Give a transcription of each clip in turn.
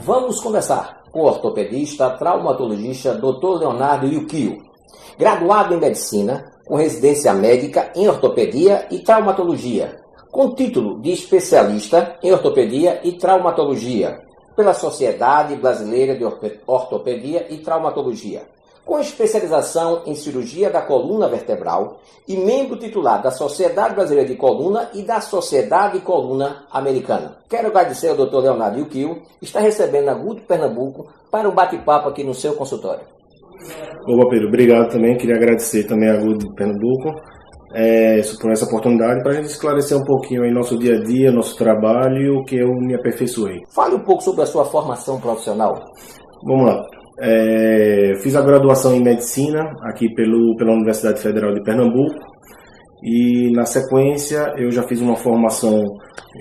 Vamos conversar com o ortopedista, traumatologista Dr. Leonardo Yukio, graduado em medicina, com residência médica em ortopedia e traumatologia, com título de especialista em ortopedia e traumatologia pela Sociedade Brasileira de Ortopedia e Traumatologia, com especialização em cirurgia da coluna vertebral e membro titular da Sociedade Brasileira de Coluna e da Sociedade Coluna Americana. Quero agradecer ao Dr. Leonardo Yukio, que está recebendo a Agudo Pernambuco para um bate-papo aqui no seu consultório. Opa, Pedro, obrigado também. Queria agradecer também a Agudo Pernambuco por essa oportunidade para a gente esclarecer um pouquinho aí nosso dia a dia, nosso trabalho e o que eu me aperfeiçoei. Fale um pouco sobre a sua formação profissional. Vamos lá. Fiz a graduação em medicina aqui pela Universidade Federal de Pernambuco e na sequência eu já fiz uma formação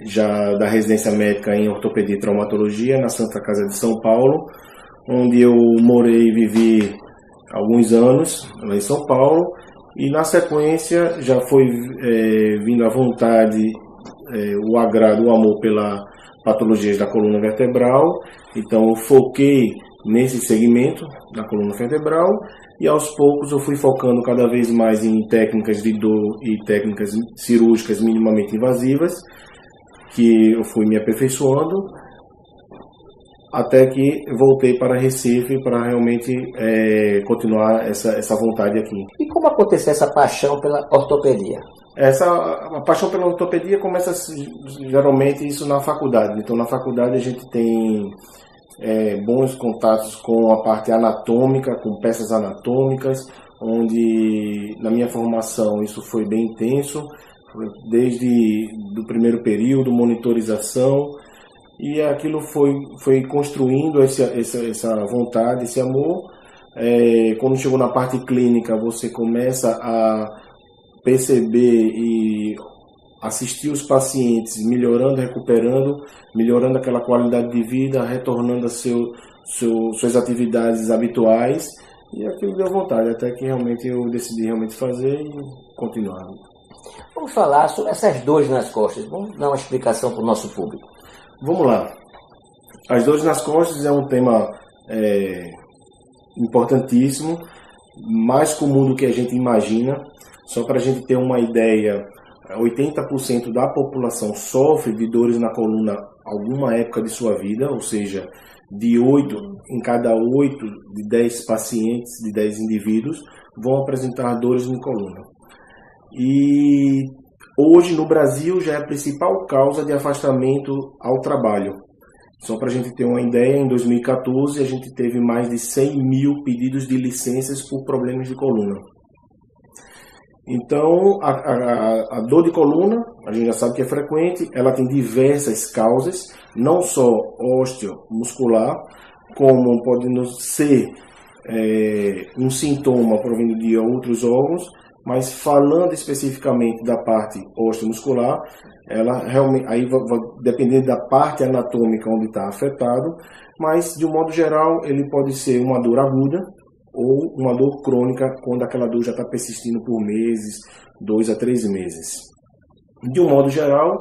já da residência médica em ortopedia e traumatologia na Santa Casa de São Paulo, onde eu morei e vivi alguns anos lá em São Paulo, e na sequência já foi vindo a vontade, o agrado, o amor pela patologias da coluna vertebral. Então eu foquei nesse segmento da coluna vertebral e aos poucos eu fui focando cada vez mais em técnicas de dor e técnicas cirúrgicas minimamente invasivas, que eu fui me aperfeiçoando até que voltei para Recife para realmente continuar essa vontade aqui. E como aconteceu essa paixão pela ortopedia? A paixão pela ortopedia começa geralmente isso na faculdade. Então na faculdade a gente tem bons contatos com a parte anatômica, com peças anatômicas, onde na minha formação isso foi bem intenso, desde do primeiro período, monitorização, e aquilo foi construindo essa vontade, esse amor. Quando chegou na parte clínica, você começa a perceber e assistir os pacientes melhorando, recuperando, melhorando aquela qualidade de vida, retornando a suas atividades habituais, e aquilo deu vontade, até que realmente eu decidi fazer e continuar. Vamos falar sobre essas dores nas costas. Vamos dar uma explicação para o nosso público. Vamos lá. As dores nas costas é um tema importantíssimo, mais comum do que a gente imagina. Só para a gente ter uma ideia, 80% da população sofre de dores na coluna alguma época de sua vida, ou seja, em cada 8 de 10 pacientes, de 10 indivíduos, vão apresentar dores na coluna. E hoje no Brasil já é a principal causa de afastamento ao trabalho. Só para a gente ter uma ideia, em 2014 a gente teve mais de 100 mil pedidos de licenças por problemas de coluna. Então, a dor de coluna, a gente já sabe que é frequente, ela tem diversas causas, não só osteomuscular, como pode ser um sintoma provindo de outros órgãos, mas falando especificamente da parte osteomuscular, ela realmente, aí vai depender da parte anatômica onde está afetado, mas de um modo geral ele pode ser uma dor aguda, ou uma dor crônica, quando aquela dor já está persistindo por meses, 2 a 3 meses. De um modo geral,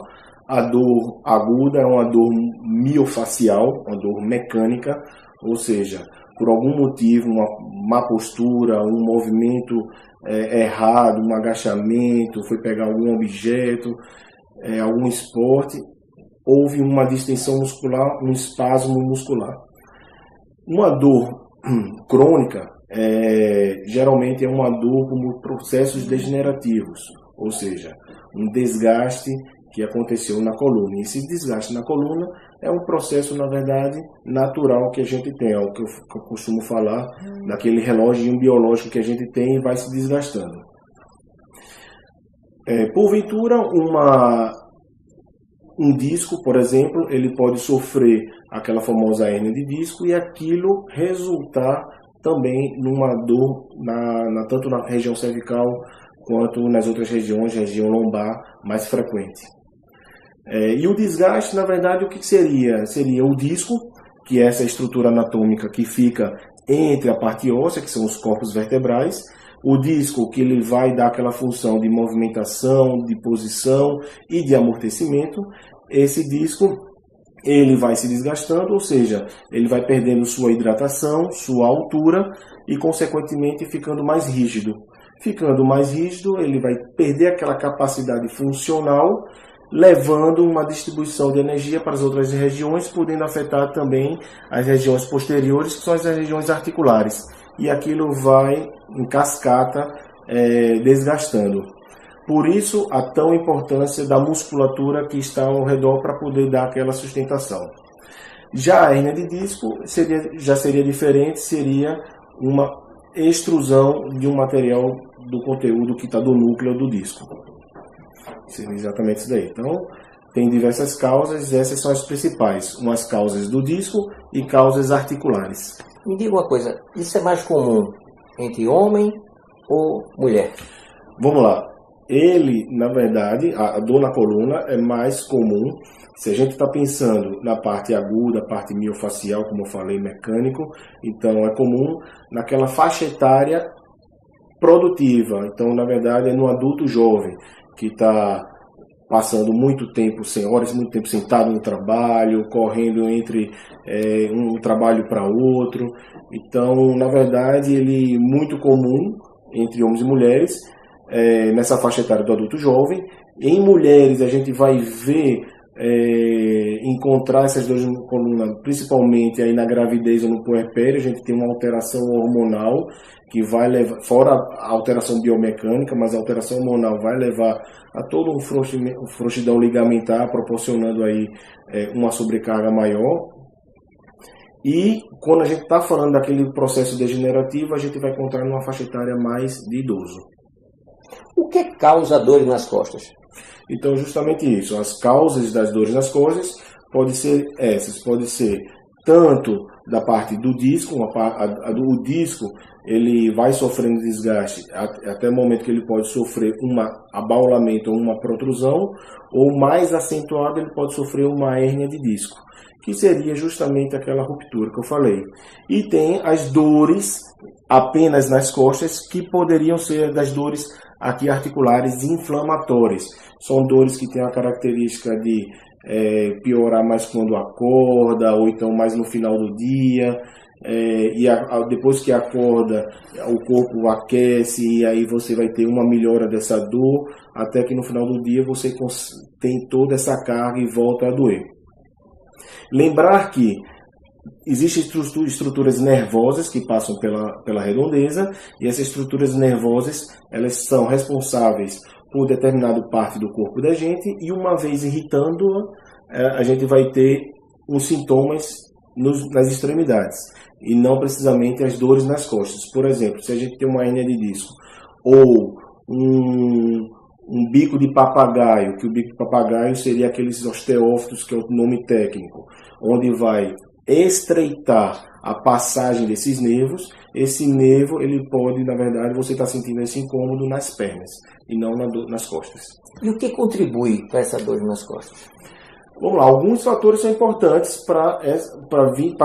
a dor aguda é uma dor miofacial, uma dor mecânica, ou seja, por algum motivo, uma má postura, um movimento errado, um agachamento, foi pegar algum objeto, algum esporte, houve uma distensão muscular, um espasmo muscular. Uma dor crônica geralmente é uma dor como processos degenerativos, ou seja, um desgaste que aconteceu na coluna. E esse desgaste na coluna é um processo, na verdade, natural que a gente tem, é o que eu costumo falar, daquele relógio biológico que a gente tem e vai se desgastando. Porventura, um disco, por exemplo, ele pode sofrer aquela famosa hérnia de disco e aquilo resultar também numa dor tanto na região cervical quanto nas outras regiões, região lombar mais frequente. E o desgaste, na verdade, o que seria? Seria o disco, que é essa estrutura anatômica que fica entre a parte óssea, que são os corpos vertebrais, o disco que ele vai dar aquela função de movimentação, de posição e de amortecimento. Esse disco ele vai se desgastando, ou seja, ele vai perdendo sua hidratação, sua altura e, consequentemente, ficando mais rígido. Ficando mais rígido, ele vai perder aquela capacidade funcional, levando uma distribuição de energia para as outras regiões, podendo afetar também as regiões posteriores, que são as regiões articulares. E aquilo vai, em cascata, desgastando. Por isso, a tão importância da musculatura que está ao redor para poder dar aquela sustentação. Já a hérnia de disco já seria diferente, seria uma extrusão de um material do conteúdo que está do núcleo do disco. Seria exatamente isso daí. Então, tem diversas causas, essas são as principais. Umas causas do disco e causas articulares. Me diga uma coisa, isso é mais comum entre homem ou mulher? Vamos lá. Ele, na verdade, a dor na coluna é mais comum. Se a gente está pensando na parte aguda, parte miofacial, como eu falei, mecânico, então é comum naquela faixa etária produtiva. Então, na verdade, é no adulto jovem, que está passando muito tempo, horas, muito tempo sentado no trabalho, correndo entre um trabalho para outro. Então, na verdade, ele é muito comum entre homens e mulheres, nessa faixa etária do adulto jovem. Em mulheres, a gente vai ver, encontrar essas dores na coluna, principalmente aí na gravidez ou no puerpério. A gente tem uma alteração hormonal que vai levar, fora a alteração biomecânica, mas a alteração hormonal vai levar a todo um frouxidão ligamentar, proporcionando aí uma sobrecarga maior. E quando a gente está falando daquele processo degenerativo, a gente vai encontrar numa faixa etária mais de idoso. O que causa dores nas costas? Então, justamente isso. As causas das dores nas costas podem ser essas. Pode ser tanto da parte do disco, o disco ele vai sofrendo desgaste até o momento que ele pode sofrer um abaulamento ou uma protrusão, ou mais acentuado ele pode sofrer uma hérnia de disco, que seria justamente aquela ruptura que eu falei. E tem as dores apenas nas costas, que poderiam ser das dores aqui articulares inflamatórias. São dores que têm a característica de piorar mais quando acorda, ou então mais no final do dia, e depois que acorda, o corpo aquece, e aí você vai ter uma melhora dessa dor, até que no final do dia você tem toda essa carga e volta a doer. Lembrar que existem estruturas nervosas que passam pela redondeza, e essas estruturas nervosas elas são responsáveis por determinada parte do corpo da gente, e uma vez irritando-a, a gente vai ter os sintomas nas extremidades, e não precisamente as dores nas costas. Por exemplo, se a gente tem uma hérnia de disco ou um bico de papagaio, que o bico de papagaio seria aqueles osteófitos, que é o nome técnico, onde vai estreitar a passagem desses nervos. Esse nervo, ele pode, na verdade, você está sentindo esse incômodo nas pernas e não nas costas. E o que contribui para essa dor nas costas? Vamos lá, alguns fatores são importantes para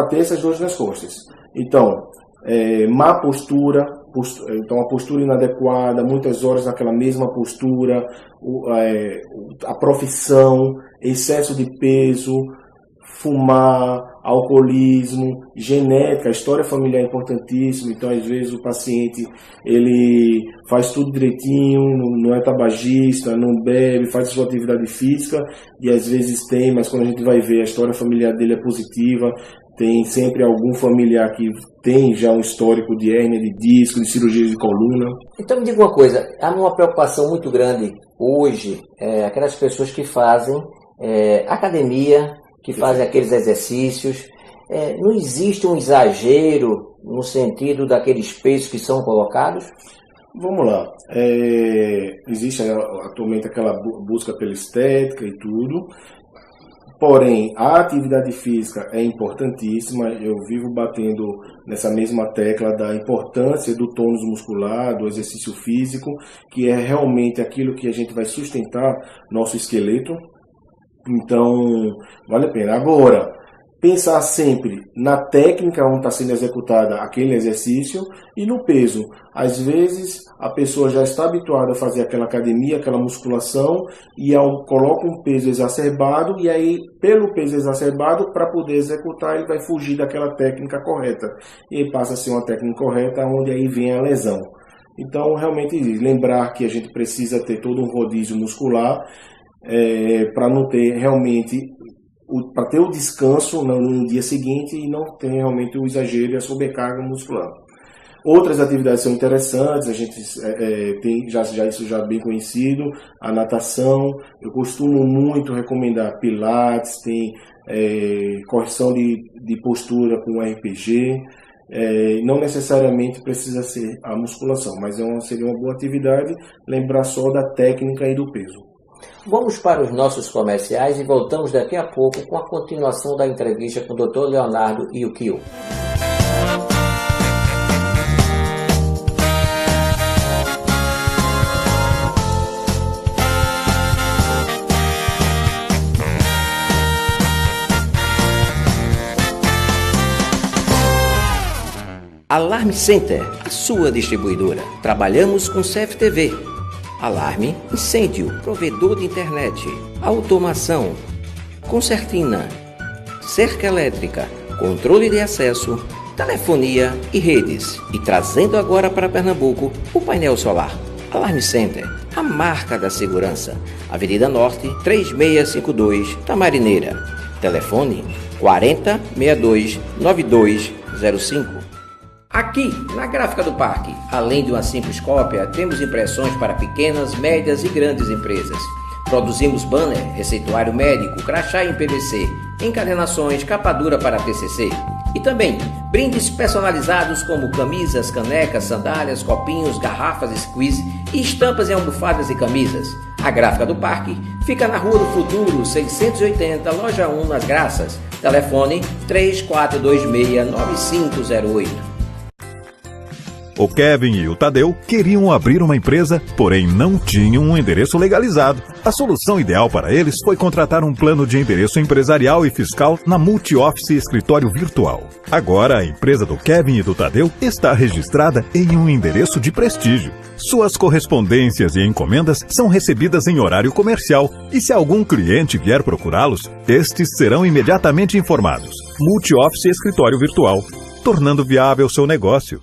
ter essas dores nas costas. Então, má postura, então a postura inadequada, muitas horas naquela mesma postura, a profissão, excesso de peso, fumar, alcoolismo, genética, a história familiar é importantíssima. Então, às vezes, o paciente ele faz tudo direitinho, não é tabagista, não bebe, faz sua atividade física, e às vezes tem, mas quando a gente vai ver, a história familiar dele é positiva, tem sempre algum familiar que tem já um histórico de hérnia de disco, de cirurgia de coluna. Então, me diga uma coisa, há uma preocupação muito grande hoje, aquelas pessoas que fazem academia, que fazem aqueles exercícios, não existe um exagero no sentido daqueles pesos que são colocados? Vamos lá. Existe atualmente aquela busca pela estética e tudo, porém a atividade física é importantíssima. Eu vivo batendo nessa mesma tecla da importância do tônus muscular, do exercício físico, que é realmente aquilo que a gente vai sustentar nosso esqueleto. Então, vale a pena. Agora, pensar sempre na técnica onde está sendo executada aquele exercício e no peso. Às vezes a pessoa já está habituada a fazer aquela academia, aquela musculação, e coloca um peso exacerbado, e aí pelo peso exacerbado, para poder executar, ele vai fugir daquela técnica correta. E aí passa a ser uma técnica correta, onde aí vem a lesão. Então, realmente, lembrar que a gente precisa ter todo um rodízio muscular para não ter realmente, para ter o descanso no dia seguinte e não ter realmente o exagero e a sobrecarga muscular. Outras atividades são interessantes, a gente tem isso já bem conhecido, a natação. Eu costumo muito recomendar pilates, tem correção de postura com RPG. Não necessariamente precisa ser a musculação, mas seria uma boa atividade, lembrar só da técnica e do peso. Vamos para os nossos comerciais e voltamos daqui a pouco com a continuação da entrevista com o Dr. Leonardo Yukio. Alarme Center, a sua distribuidora. Trabalhamos com CFTV, alarme, incêndio, provedor de internet, automação, concertina, cerca elétrica, controle de acesso, telefonia e redes. E trazendo agora para Pernambuco o painel solar. Alarme Center, a marca da segurança. Avenida Norte, 3652, Tamarineira. Telefone 4062-9205. Aqui, na Gráfica do Parque, além de uma simples cópia, temos impressões para pequenas, médias e grandes empresas. Produzimos banner, receituário médico, crachá em PVC, encadernações, capa dura para TCC. E também brindes personalizados como camisas, canecas, sandálias, copinhos, garrafas, squeeze e estampas em almofadas e camisas. A Gráfica do Parque fica na Rua do Futuro, 680, Loja 1, nas Graças. Telefone 3426-9508. O Kevin e o Tadeu queriam abrir uma empresa, porém não tinham um endereço legalizado. A solução ideal para eles foi contratar um plano de endereço empresarial e fiscal na Multi-Office Escritório Virtual. Agora, a empresa do Kevin e do Tadeu está registrada em um endereço de prestígio. Suas correspondências e encomendas são recebidas em horário comercial e se algum cliente vier procurá-los, estes serão imediatamente informados. Multi-Office Escritório Virtual, tornando viável seu negócio.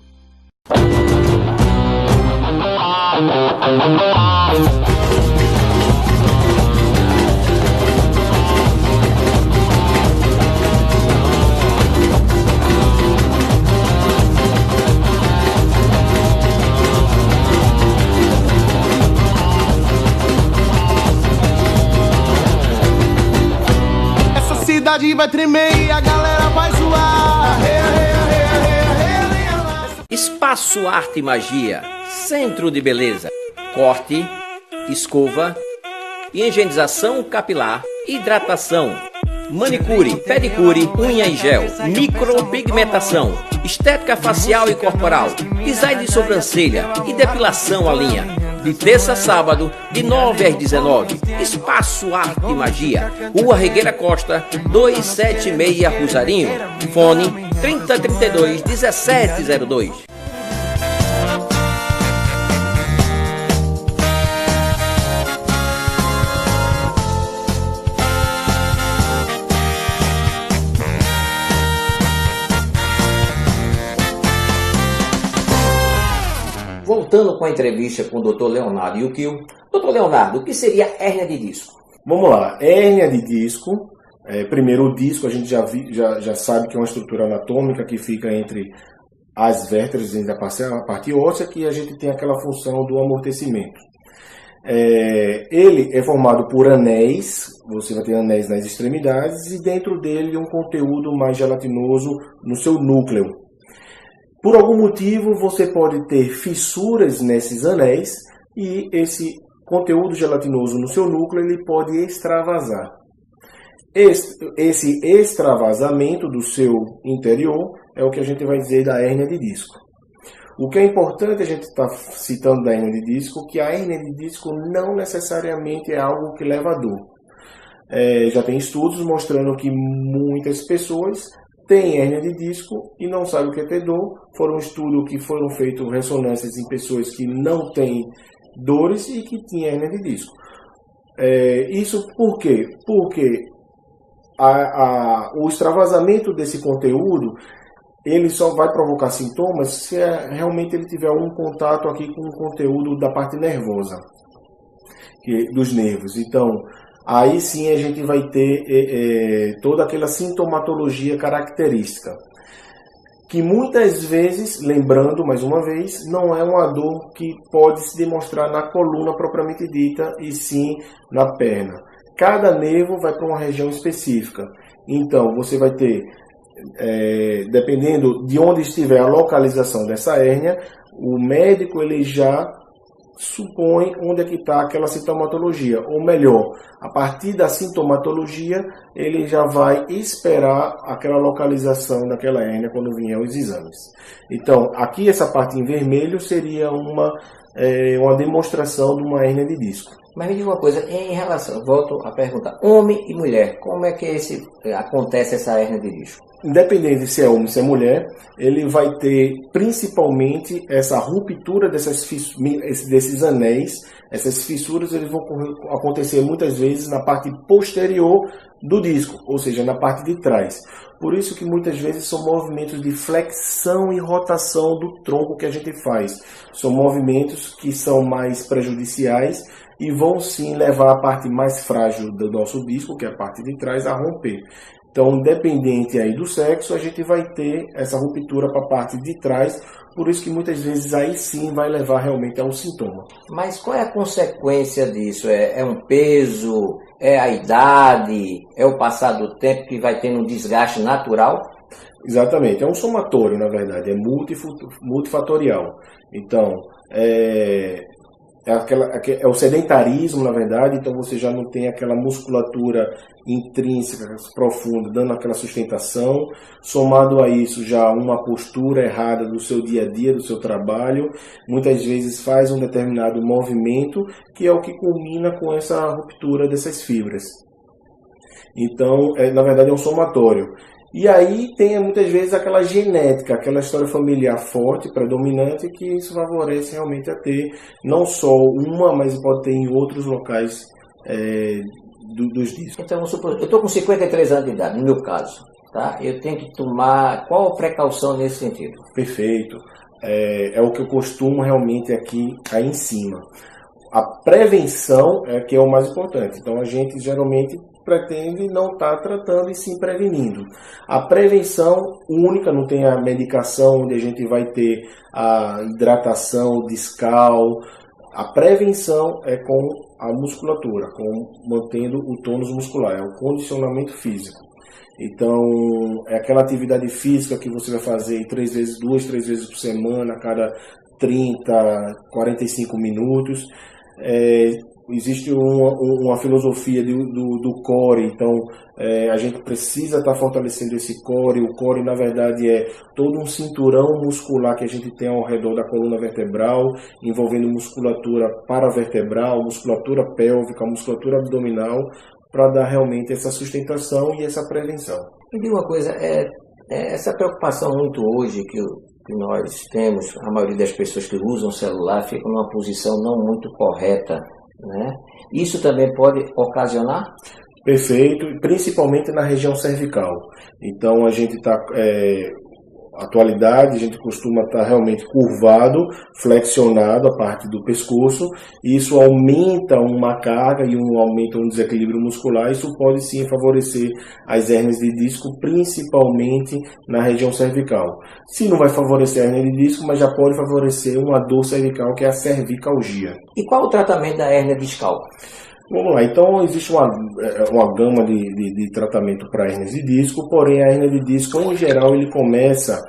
Essa cidade vai tremer e a galera vai zoar. Espaço Arte e Magia, centro de beleza, corte, escova, higienização capilar, hidratação, manicure, pedicure, unha em gel, micropigmentação, estética facial e corporal, design de sobrancelha e depilação à linha. De terça a sábado, de 9 às 19. Espaço Arte e Magia, Rua Regueira Costa, 276 Rosarinho. Fone 3032-1702. Voltando com a entrevista com o Dr. Leonardo Yukio. Dr. Leonardo, o que seria hérnia de disco? Vamos lá, hérnia de disco. Primeiro, o disco a gente já sabe que é uma estrutura anatômica que fica entre as vértebras e a parte óssea, que a gente tem aquela função do amortecimento. Ele é formado por anéis, você vai ter anéis nas extremidades e dentro dele um conteúdo mais gelatinoso no seu núcleo. Por algum motivo você pode ter fissuras nesses anéis e esse conteúdo gelatinoso no seu núcleo ele pode extravasar. Esse extravasamento do seu interior é o que a gente vai dizer da hérnia de disco. O que é importante a gente estar citando da hérnia de disco, que a hérnia de disco não necessariamente é algo que leva a dor. já tem estudos mostrando que muitas pessoas têm hérnia de disco e não sabem o que é ter dor. Foram estudos que foram feitos ressonâncias em pessoas que não têm dores e que tinham hérnia de disco. Isso por quê? Porque o extravasamento desse conteúdo ele só vai provocar sintomas se realmente ele tiver um contato aqui com o conteúdo da parte nervosa, dos nervos. Então, aí sim a gente vai ter toda aquela sintomatologia característica, que muitas vezes, lembrando mais uma vez, não é uma dor que pode se demonstrar na coluna propriamente dita, e sim na perna. Cada nervo vai para uma região específica. Então, você vai ter, dependendo de onde estiver a localização dessa hérnia, o médico ele já supõe onde é que está aquela sintomatologia. Ou melhor, a partir da sintomatologia, ele já vai esperar aquela localização daquela hérnia quando vier os exames. Então, aqui essa parte em vermelho seria uma demonstração de uma hérnia de disco. Mas me diga uma coisa, em relação, volto a perguntar, homem e mulher, como é que acontece essa hérnia de disco? Independente se é homem ou se é mulher, ele vai ter principalmente essa ruptura desses anéis. Essas fissuras eles vão acontecer muitas vezes na parte posterior do disco, ou seja, na parte de trás. Por isso que muitas vezes são movimentos de flexão e rotação do tronco que a gente faz. São movimentos que são mais prejudiciais e vão sim levar a parte mais frágil do nosso disco, que é a parte de trás, a romper. Então, independente aí do sexo, a gente vai ter essa ruptura para a parte de trás, por isso que muitas vezes aí sim vai levar realmente ao sintoma. Mas qual é a consequência disso? É um peso? É a idade? É o passar do tempo que vai tendo um desgaste natural? Exatamente, é um somatório, na verdade, é multifatorial. Então, é o sedentarismo, na verdade, então você já não tem aquela musculatura intrínseca, profunda, dando aquela sustentação. Somado a isso, já uma postura errada do seu dia a dia, do seu trabalho, muitas vezes faz um determinado movimento, que é o que culmina com essa ruptura dessas fibras. Então, na verdade, é um somatório. E aí tem muitas vezes aquela genética, aquela história familiar forte, predominante, que isso favorece realmente a ter não só uma, mas pode ter em outros locais dos discos. Então, vamos supor, eu estou com 53 anos de idade, no meu caso, tá? Eu tenho que tomar qual precaução nesse sentido? Perfeito. É o que eu costumo realmente aqui aí em cima. A prevenção é que é o mais importante. Então a gente geralmente pretende não estar tratando e sim prevenindo. A prevenção única, não tem a medicação onde a gente vai ter a hidratação discal. A prevenção é com a musculatura, mantendo o tônus muscular, é o condicionamento físico. Então, é aquela atividade física que você vai fazer 2, 3 vezes por semana, a cada 30, 45 minutos. Existe uma filosofia do core, então a gente precisa estar fortalecendo esse core. O core, na verdade, é todo um cinturão muscular que a gente tem ao redor da coluna vertebral, envolvendo musculatura paravertebral, musculatura pélvica, musculatura abdominal, para dar realmente essa sustentação e essa prevenção. Me diga uma coisa, essa preocupação muito hoje que nós temos, a maioria das pessoas que usam o celular ficam numa posição não muito correta, né? Isso também pode ocasionar? Perfeito, principalmente na região cervical. Então a gente está, atualidade, a gente costuma estar realmente curvado, flexionado a parte do pescoço, e isso aumenta uma carga e aumenta um desequilíbrio muscular. Isso pode sim favorecer as hérnias de disco, principalmente na região cervical. Se não vai favorecer a hérnia de disco, mas já pode favorecer uma dor cervical, que é a cervicalgia. E qual o tratamento da hérnia discal? Vamos lá, então existe uma gama de tratamento para hérnias de disco, porém a hérnia de disco, em geral, ele começa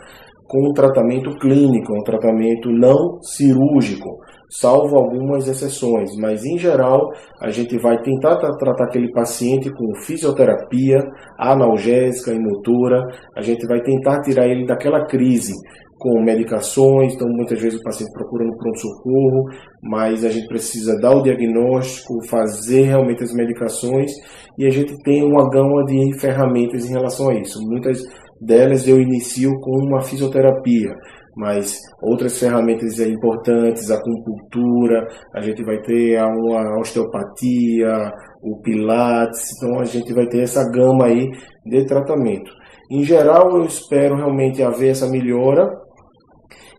com um tratamento clínico, um tratamento não cirúrgico, salvo algumas exceções, mas em geral a gente vai tentar tratar aquele paciente com fisioterapia, analgésica, inotura, a gente vai tentar tirar ele daquela crise, com medicações, então muitas vezes o paciente procura no pronto-socorro, mas a gente precisa dar o diagnóstico, fazer realmente as medicações, e a gente tem uma gama de ferramentas em relação a isso. Muitas delas eu inicio com uma fisioterapia, mas outras ferramentas importantes, a acupuntura, a gente vai ter uma osteopatia, o pilates, então a gente vai ter essa gama aí de tratamento. Em geral, eu espero realmente haver essa melhora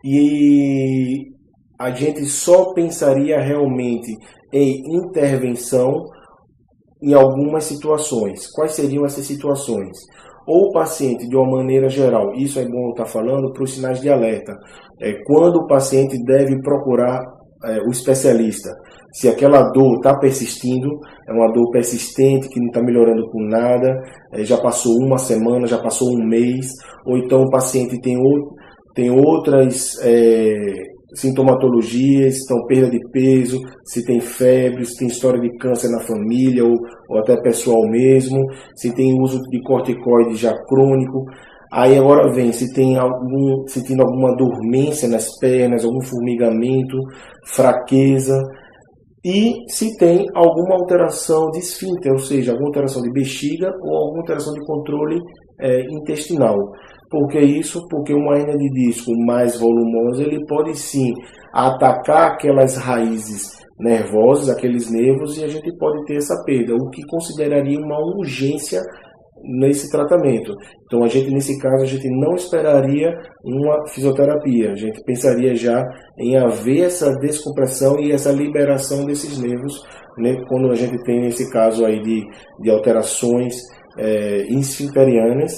e a gente só pensaria realmente em intervenção em algumas situações. Quais seriam essas situações? Ou o paciente, de uma maneira geral, isso é bom estar falando para os sinais de alerta, quando o paciente deve procurar o especialista. Se aquela dor está persistindo, é uma dor persistente que não está melhorando com nada, já passou uma semana, já passou um mês, ou então o paciente tem outras sintomatologias, então perda de peso, se tem febre, se tem história de câncer na família ou até pessoal mesmo, se tem uso de corticoide já crônico. Aí agora vem se tem sentindo alguma dormência nas pernas, algum formigamento, fraqueza, e se tem alguma alteração de esfíncter, ou seja, alguma alteração de bexiga ou alguma alteração de controle intestinal. Por que isso? Porque uma hérnia de disco mais volumosa, ele pode sim atacar aquelas raízes nervosas, aqueles nervos, e a gente pode ter essa perda, o que consideraria uma urgência nesse tratamento. Então, nesse caso, a gente não esperaria uma fisioterapia, a gente pensaria já em haver essa descompressão e essa liberação desses nervos, né, quando a gente tem esse caso aí de alterações esfincterianas,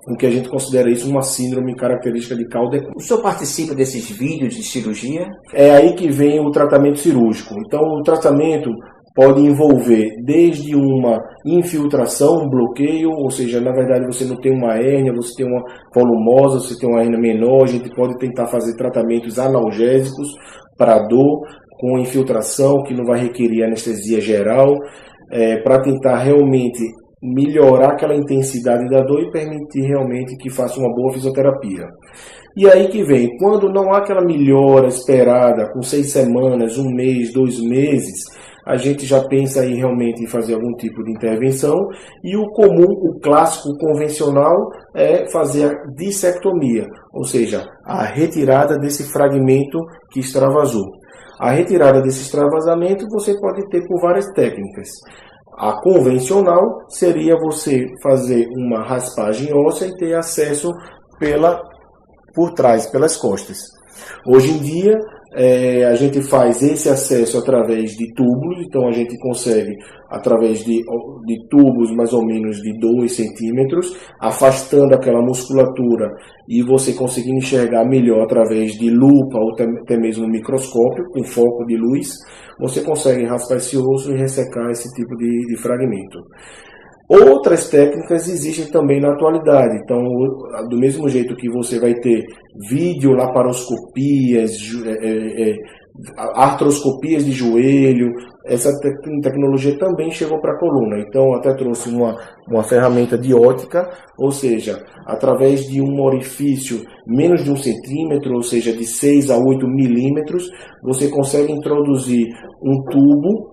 em que a gente considera isso uma síndrome característica de Cauda-Equina. O senhor participa desses vídeos de cirurgia? É aí que vem o tratamento cirúrgico. Então, o tratamento pode envolver desde uma infiltração, um bloqueio, ou seja, na verdade você não tem uma hérnia, você tem uma volumosa, você tem uma hérnia menor, a gente pode tentar fazer tratamentos analgésicos para dor, com infiltração, que não vai requerer anestesia geral, para tentar realmente melhorar aquela intensidade da dor e permitir realmente que faça uma boa fisioterapia. E aí que vem, quando não há aquela melhora esperada, com 6 semanas, 1 mês, 2 meses, a gente já pensa aí realmente em fazer algum tipo de intervenção, e o comum, o clássico, o convencional, é fazer a dissectomia, ou seja, a retirada desse fragmento que extravasou. A retirada desse extravasamento você pode ter por várias técnicas. A convencional seria você fazer uma raspagem óssea e ter acesso por trás, pelas costas. Hoje em dia, a gente faz esse acesso através de tubos, então a gente consegue, através de tubos mais ou menos de 2 centímetros, afastando aquela musculatura e você conseguindo enxergar melhor através de lupa ou até mesmo microscópio, com foco de luz, você consegue raspar esse osso e ressecar esse tipo de fragmento. Outras técnicas existem também na atualidade, então do mesmo jeito que você vai ter videolaparoscopias, artroscopias de joelho, essa tecnologia também chegou para a coluna. Então até trouxe uma ferramenta de ótica, ou seja, através de um orifício menos de 1 centímetro, ou seja, de 6 a 8 milímetros, você consegue introduzir um tubo,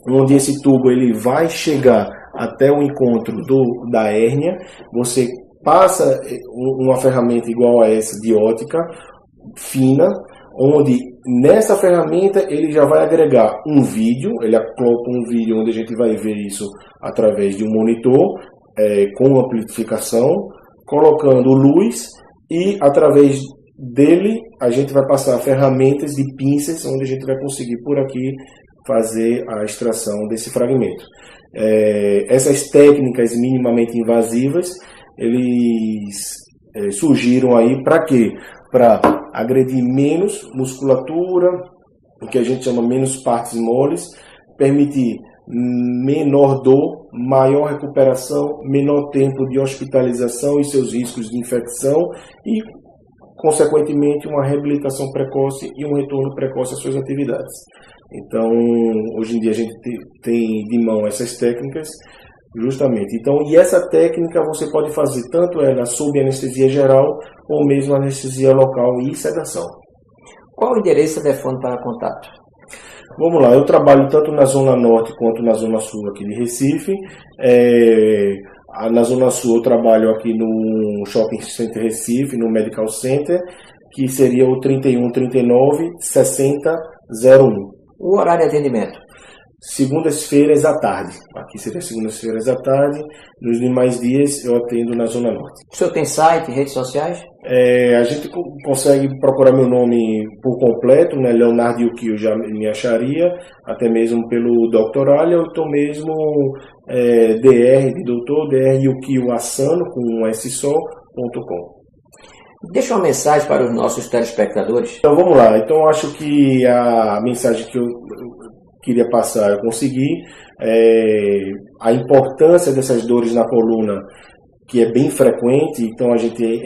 onde esse tubo ele vai chegar até o encontro da hérnia. Você passa uma ferramenta igual a essa de ótica fina, onde nessa ferramenta ele já vai agregar um vídeo, ele coloca um vídeo onde a gente vai ver isso através de um monitor com amplificação, colocando luz, e através dele a gente vai passar ferramentas de pinças, onde a gente vai conseguir por aqui fazer a extração desse fragmento. Essas técnicas minimamente invasivas, eles surgiram aí para quê? Para agredir menos musculatura, o que a gente chama menos partes moles, permitir menor dor, maior recuperação, menor tempo de hospitalização e seus riscos de infecção e, consequentemente, uma reabilitação precoce e um retorno precoce às suas atividades. Então, hoje em dia a gente tem de mão essas técnicas Justamente. Então, e essa técnica você pode fazer tanto ela sob anestesia geral ou mesmo anestesia local e sedação. Qual o endereço e telefone para contato? Vamos lá, eu trabalho tanto na Zona Norte quanto na Zona Sul aqui de Recife. Na Zona Sul eu trabalho aqui no Shopping Center Recife, no Medical Center, que seria o 31 39 60 01. O horário de atendimento? Segundas-feiras à tarde. Aqui seria segundas-feiras à tarde. Nos demais dias eu atendo na Zona Norte. O senhor tem site, redes sociais? A gente consegue procurar meu nome por completo, né? Leonardo Yukio já me acharia, até mesmo pelo Dr. Alia, ou então mesmo DR de doutor, DR Yukio Asano, com um S só.com. Deixa uma mensagem para os nossos telespectadores. Então vamos lá. Então eu acho que a mensagem que eu queria passar, eu consegui. A importância dessas dores na coluna, que é bem frequente, então é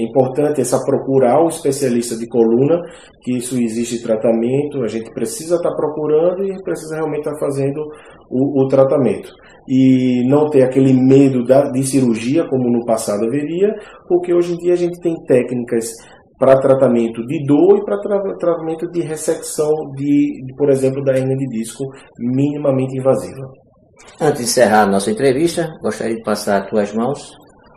importante essa procura ao especialista de coluna, que isso existe tratamento, a gente precisa estar procurando e precisa realmente estar fazendo o tratamento. E não ter aquele medo de cirurgia, como no passado haveria, porque hoje em dia a gente tem técnicas para tratamento de dor e para tratamento de ressecção, por exemplo, da hernia de disco minimamente invasiva. Antes de encerrar a nossa entrevista, gostaria de passar às tuas mãos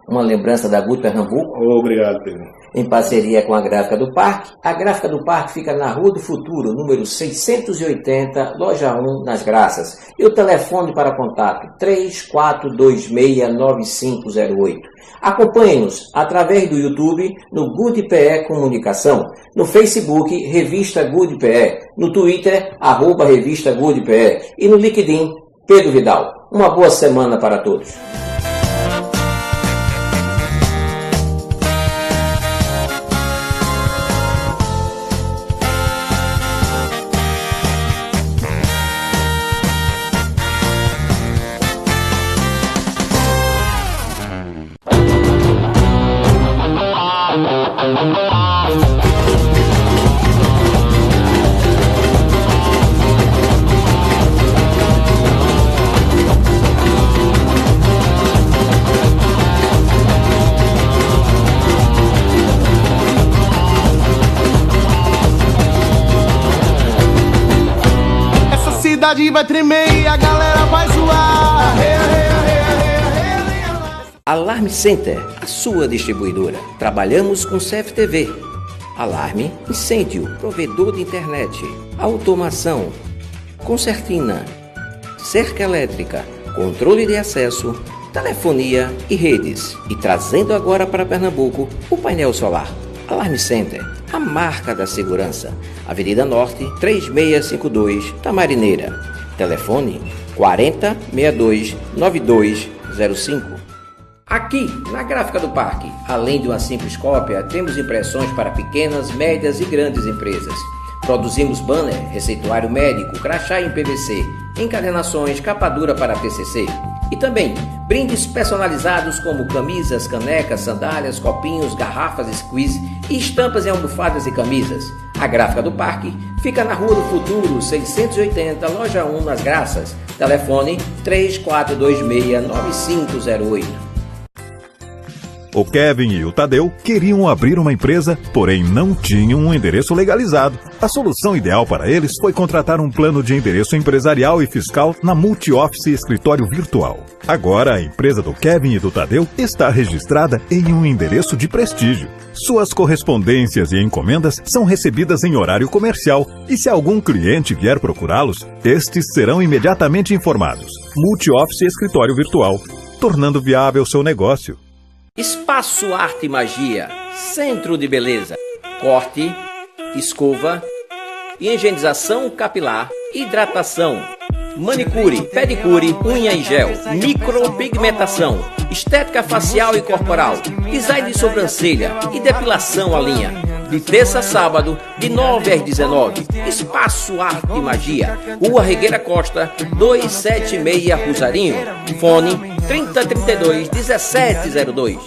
uma lembrança da Good Pernambuco. Obrigado, Pedro. Em parceria com a Gráfica do Parque. A Gráfica do Parque fica na Rua do Futuro, número 680, loja 1, nas Graças. E o telefone para contato, 34269508. Acompanhe-nos através do YouTube, no Good PE Comunicação, no Facebook, Revista Good PE, no Twitter, @Revista Good PE e no LinkedIn, Pedro Vidal. Uma boa semana para todos. Essa cidade vai tremer e a galera vai zoar. Alarme Center, a sua distribuidora. Trabalhamos com CFTV. Alarme, incêndio, provedor de internet, automação, concertina, cerca elétrica, controle de acesso, telefonia e redes. E trazendo agora para Pernambuco o painel solar. Alarme Center, a marca da segurança. Avenida Norte, 3652, Tamarineira. Telefone 4062-9205. Aqui, na Gráfica do Parque, além de uma simples cópia, temos impressões para pequenas, médias e grandes empresas. Produzimos banner, receituário médico, crachá em PVC, encadernações, capa dura para PCC. E também brindes personalizados como camisas, canecas, sandálias, copinhos, garrafas squeeze e estampas em almofadas e camisas. A Gráfica do Parque fica na Rua do Futuro, 680, loja 1, nas Graças. Telefone 3426-9508. O Kevin e o Tadeu queriam abrir uma empresa, porém não tinham um endereço legalizado. A solução ideal para eles foi contratar um plano de endereço empresarial e fiscal na Multi-Office Escritório Virtual. Agora, a empresa do Kevin e do Tadeu está registrada em um endereço de prestígio. Suas correspondências e encomendas são recebidas em horário comercial e se algum cliente vier procurá-los, estes serão imediatamente informados. Multi-Office Escritório Virtual, tornando viável seu negócio. Espaço Arte e Magia, centro de beleza, corte, escova, higienização capilar, hidratação, manicure, pedicure, unha em gel, micropigmentação, estética facial e corporal, design de sobrancelha e depilação à linha. De terça a sábado, de 9 às 19. Espaço Arte e Magia, Rua Regueira Costa, 276, Rosarinho. Fone 3032-1702.